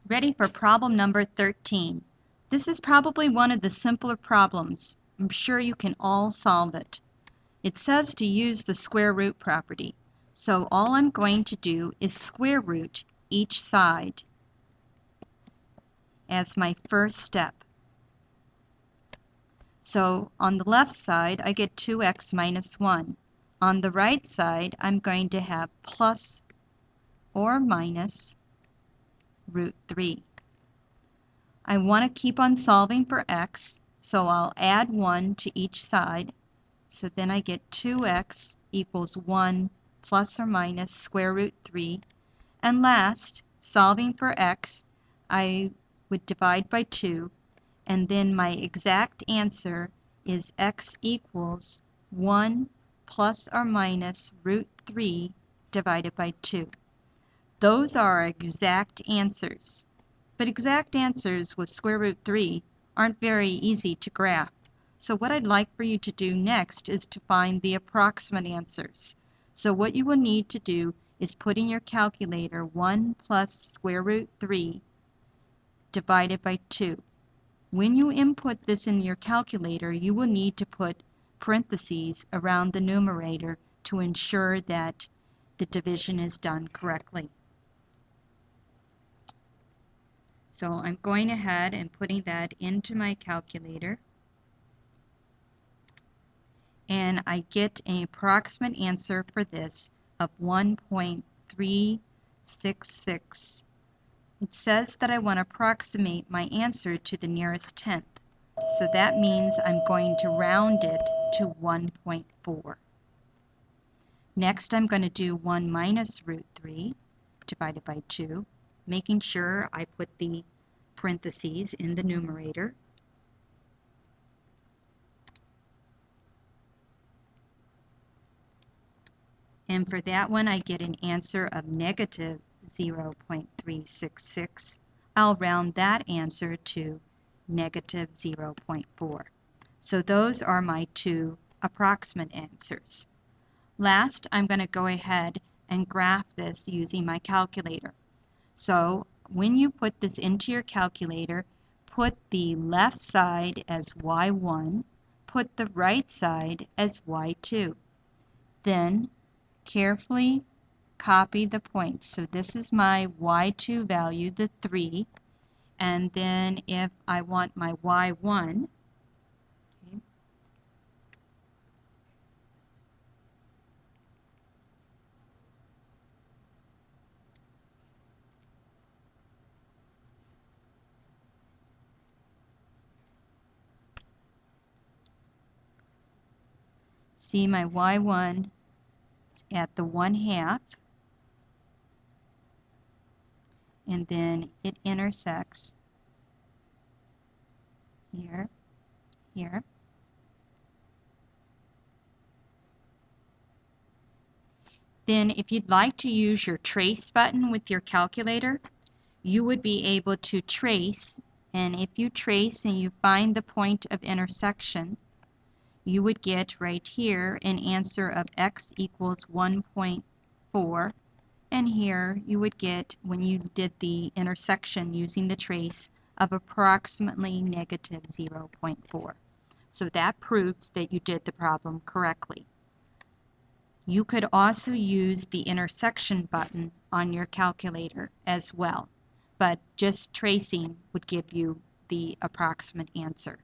Ready for problem number 13. This is probably one of the simpler problems. I'm sure you can all solve it. It says to use the square root property. So all I'm going to do is square root each side as my first step. So on the left side, I get 2x minus 1. On the right side, I'm going to have plus or minus root 3. I want to keep on solving for x, so I'll add 1 to each side. So then I get 2x equals 1 plus or minus square root 3. And last, solving for x, I would divide by 2, and then my exact answer is x equals 1 plus or minus root 3 divided by 2. Those are our exact answers. But exact answers with square root 3 aren't very easy to graph. So what I'd like for you to do next is to find the approximate answers. So what you will need to do is put in your calculator 1 plus square root 3 divided by 2. When you input this in your calculator, you will need to put parentheses around the numerator to ensure that the division is done correctly. So I'm going ahead and putting that into my calculator, and I get an approximate answer for this of 1.366. It says that I want to approximate my answer to the nearest tenth, so that means I'm going to round it to 1.4. Next I'm going to do 1 minus root 3 divided by 2, making sure I put the parentheses in the numerator. And for that one, I get an answer of negative 0.366. I'll round that answer to negative 0.4. So those are my two approximate answers. Last, I'm going to go ahead and graph this using my calculator. So when you put this into your calculator, put the left side as y1, put the right side as y2. Then carefully copy the points. So this is my y2 value, the 3, and then if I want my y1, okay, see my y1 at the 1/2, and then it intersects here, here. Then if you'd like to use your trace button with your calculator, you would be able to trace, and if you trace and you find the point of intersection, you would get right here an answer of x equals 1.4, and here you would get, when you did the intersection using the trace, of approximately negative 0.4. So that proves that you did the problem correctly. You could also use the intersection button on your calculator as well, but just tracing would give you the approximate answer.